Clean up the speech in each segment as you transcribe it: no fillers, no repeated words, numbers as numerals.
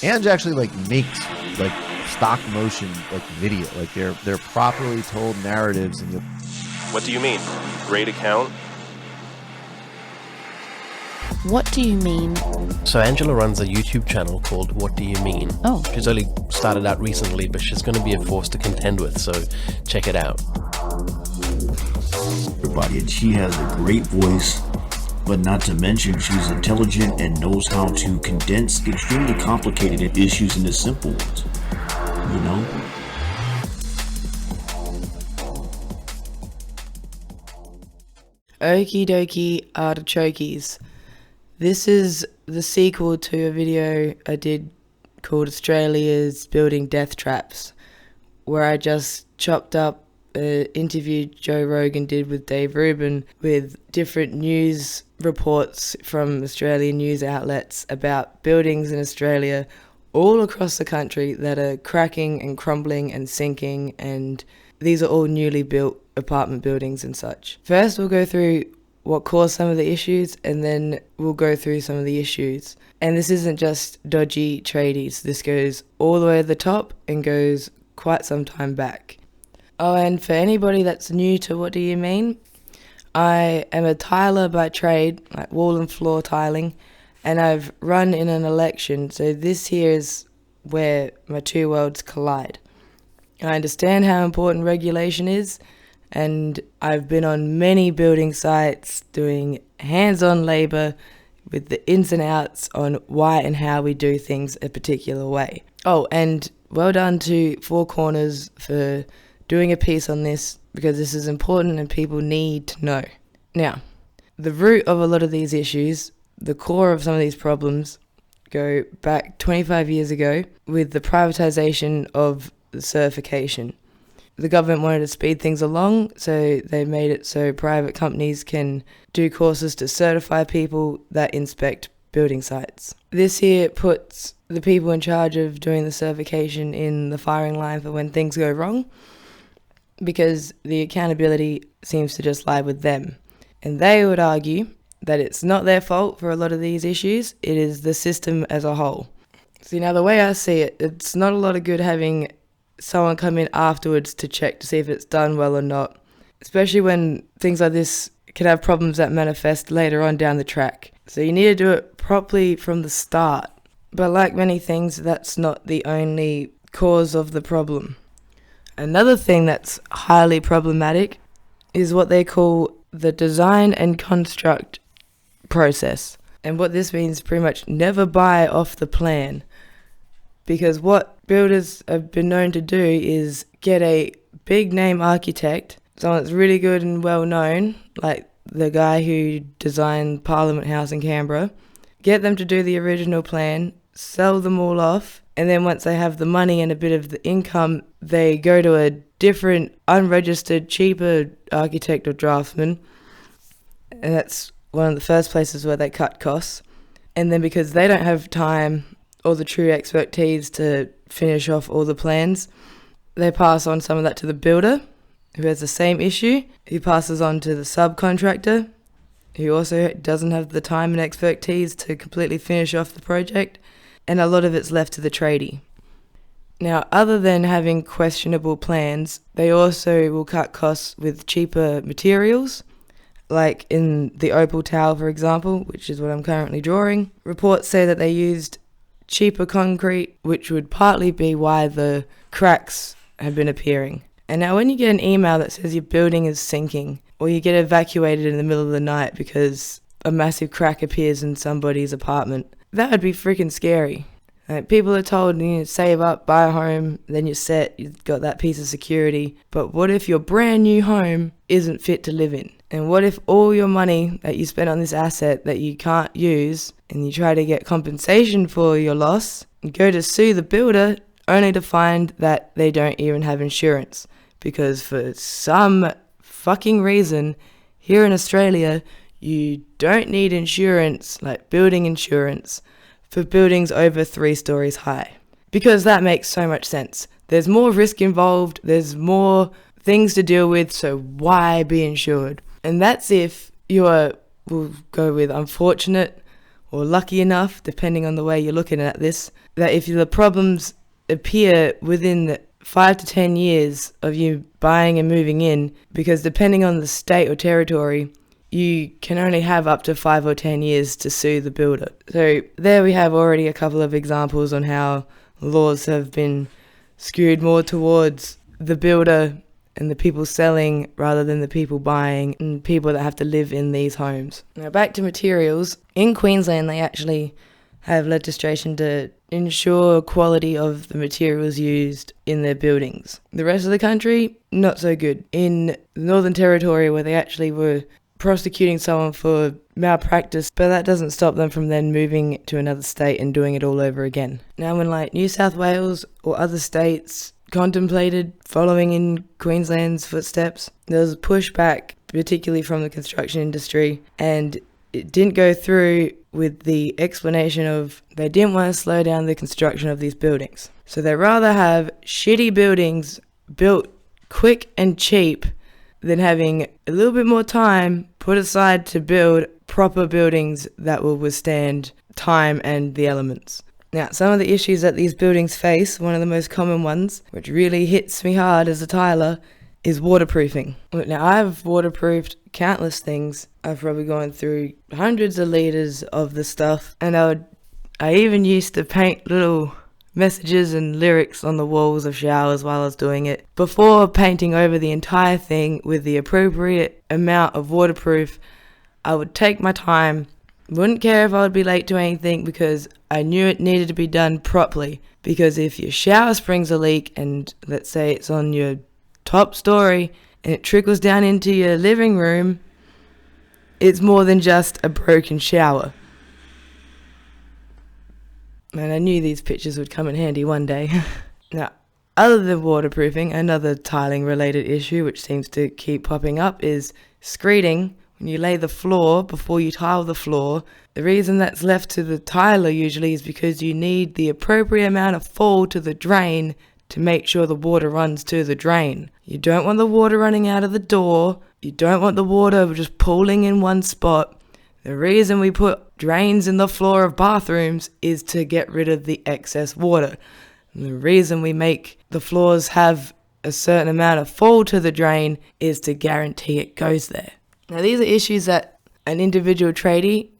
and actually like makes like stock motion like video. Like they're properly told narratives, and What do you mean? Great account? What do you mean? So Angela runs a YouTube channel called What Do You Mean? Oh. She's only started out recently, but she's going to be a force to contend with, so check it out. Everybody, and she has a great voice, but not to mention she's intelligent and knows how to condense extremely complicated issues into simple ones. You know? Okie dokie artichokes. This is the sequel to a video I did called Australia's Building Death Traps, where I just chopped up an interview Joe Rogan did with Dave Rubin with different news reports from Australian news outlets about buildings in Australia all across the country that are cracking and crumbling and sinking, and these are all newly built apartment buildings and such. First, we'll go through what caused some of the issues, and then we'll go through some of the issues. And this isn't just dodgy tradies. This goes all the way to the top and goes quite some time back. Oh, and for anybody that's new to What Do You Mean? I am a tiler by trade, like wall and floor tiling, and I've run in an election, so this here is where my two worlds collide. I understand how important regulation is, and I've been on many building sites doing hands-on labour with the ins and outs on why and how we do things a particular way. Oh, and well done to Four Corners for doing a piece on this, because this is important and people need to know. Now, the root of a lot of these issues, the core of some of these problems, go back 25 years ago with the privatisation of the certification. The government wanted to speed things along, so they made it so private companies can do courses to certify people that inspect building sites. This here puts the people in charge of doing the certification in the firing line for when things go wrong, because the accountability seems to just lie with them. And they would argue that it's not their fault for a lot of these issues, it is the system as a whole. See, now the way I see it, it's not a lot of good having someone come in afterwards to check to see if it's done well or not, especially when things like this can have problems that manifest later on down the track. So you need to do it properly from the start. But like many things, that's not the only cause of the problem. Another thing that's highly problematic is what they call the design and construct process. And what this means, pretty much never buy off the plan. Because what builders have been known to do is get a big name architect, someone that's really good and well known, like the guy who designed Parliament House in Canberra, get them to do the original plan, sell them all off, and then once they have the money and a bit of the income, they go to a different, unregistered, cheaper architect or draftsman, and that's one of the first places where they cut costs. And then because they don't have time or the true expertise to finish off all the plans, they pass on some of that to the builder, who has the same issue, who passes on to the subcontractor, who also doesn't have the time and expertise to completely finish off the project, and a lot of it's left to the tradie. Now, other than having questionable plans, they also will cut costs with cheaper materials, like in the Opal Tower, for example, which is what I'm currently drawing. Reports say that they used cheaper concrete, which would partly be why the cracks have been appearing. And now when you get an email that says your building is sinking, or you get evacuated in the middle of the night because a massive crack appears in somebody's apartment, that would be freaking scary. Like, people are told, you know, save up, buy a home, then you're set, you've got that piece of security. But what if your brand new home isn't fit to live in? And what if all your money that you spent on this asset that you can't use, and you try to get compensation for your loss, and go to sue the builder, only to find that they don't even have insurance? Because for some fucking reason, here in Australia, you don't need insurance, like building insurance, for buildings over 3 stories high. Because that makes so much sense. There's more risk involved, there's more things to deal with, so why be insured? And that's if you're, we'll go with unfortunate, or lucky enough, depending on the way you're looking at this, that if the problems appear within 5 to 10 years of you buying and moving in, because depending on the state or territory, you can only have up to 5 or 10 years to sue the builder. So there we have already a couple of examples on how laws have been skewed more towards the builder and the people selling rather than the people buying and people that have to live in these homes. Now back to materials. In Queensland, they actually have legislation to ensure quality of the materials used in their buildings. The rest of the country, not so good. In the Northern Territory, where they actually were prosecuting someone for malpractice, but that doesn't stop them from then moving to another state and doing it all over again. Now when like New South Wales or other states contemplated following in Queensland's footsteps, there was pushback, particularly from the construction industry, and it didn't go through with the explanation of they didn't want to slow down the construction of these buildings. So they rather have shitty buildings built quick and cheap than having a little bit more time put aside to build proper buildings that will withstand time and the elements. Now, some of the issues that these buildings face, one of the most common ones, which really hits me hard as a tiler, is waterproofing. Now, I've waterproofed countless things. I've probably gone through hundreds of litres of the stuff, and I even used to paint little messages and lyrics on the walls of showers while I was doing it, before painting over the entire thing with the appropriate amount of waterproof. I would take my time, wouldn't care if I would be late to anything, because I knew it needed to be done properly. Because if your shower springs a leak, and let's say it's on your top story and it trickles down into your living room, it's more than just a broken shower. And I knew these pictures would come in handy one day. Now, other than waterproofing, another tiling related issue which seems to keep popping up is screeding. When you lay the floor, before you tile the floor, the reason that's left to the tiler usually is because you need the appropriate amount of fall to the drain to make sure the water runs to the drain. You don't want the water running out of the door. You don't want the water just pooling in one spot. The reason we put drains in the floor of bathrooms is to get rid of the excess water. And the reason we make the floors have a certain amount of fall to the drain is to guarantee it goes there. Now, these are issues that an individual tradie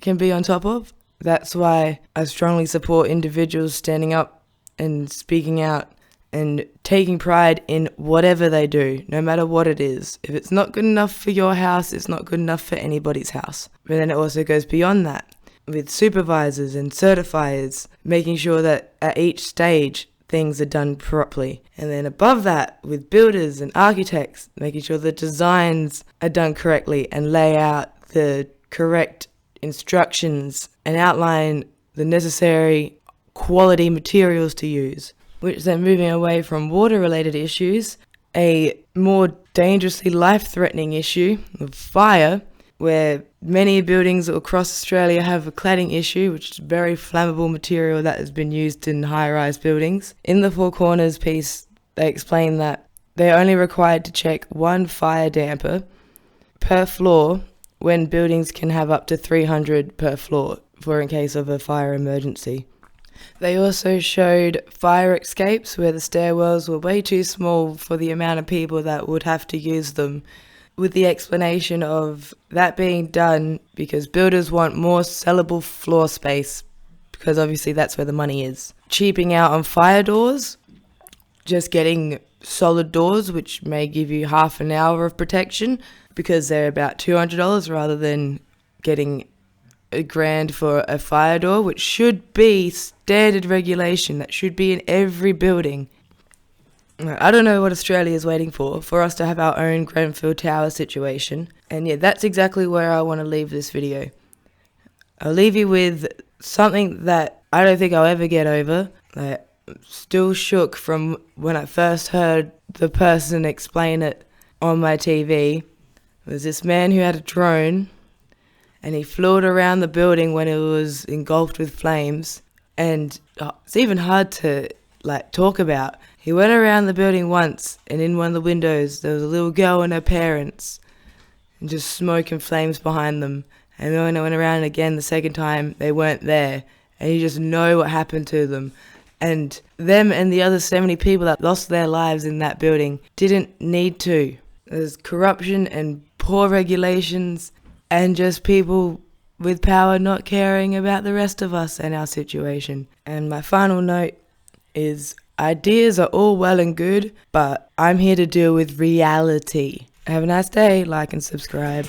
can be on top of. That's why I strongly support individuals standing up and speaking out and taking pride in whatever they do, no matter what it is. If it's not good enough for your house, it's not good enough for anybody's house. But then it also goes beyond that, with supervisors and certifiers, making sure that at each stage things are done properly. And then above that, with builders and architects, making sure the designs are done correctly and lay out the correct instructions and outline the necessary quality materials to use. Which then, moving away from water-related issues, a more dangerously life-threatening issue of fire, where many buildings across Australia have a cladding issue, which is very flammable material that has been used in high-rise buildings. In the Four Corners piece, they explain that they're only required to check one fire damper per floor when buildings can have up to 300 per floor for in case of a fire emergency. They also showed fire escapes where the stairwells were way too small for the amount of people that would have to use them, with the explanation of that being done because builders want more sellable floor space, because obviously that's where the money is. Cheaping out on fire doors, just getting solid doors, which may give you half an hour of protection because they're about $200 rather than getting $1,000 for a fire door, which should be standard regulation. That should be in every building. I don't know what Australia is waiting for us to have our own Grenfell Tower situation. And yeah, that's exactly where I want to leave this video. I'll leave you with something that I don't think I'll ever get over. I'm still shook from when I first heard the person explain it on my TV. It was this man who had a drone, and he flew it around the building when it was engulfed with flames. And it's even hard to talk about. He went around the building once, and in one of the windows there was a little girl and her parents, and just smoke and flames behind them. And then when I went around again the second time, they weren't there. And you just know what happened to them. And them and the other 70 people that lost their lives in that building didn't need to. There's corruption and poor regulations and just people with power not caring about the rest of us and our situation. And my final note is ideas are all well and good, but I'm here to deal with reality. Have a nice day, like and subscribe.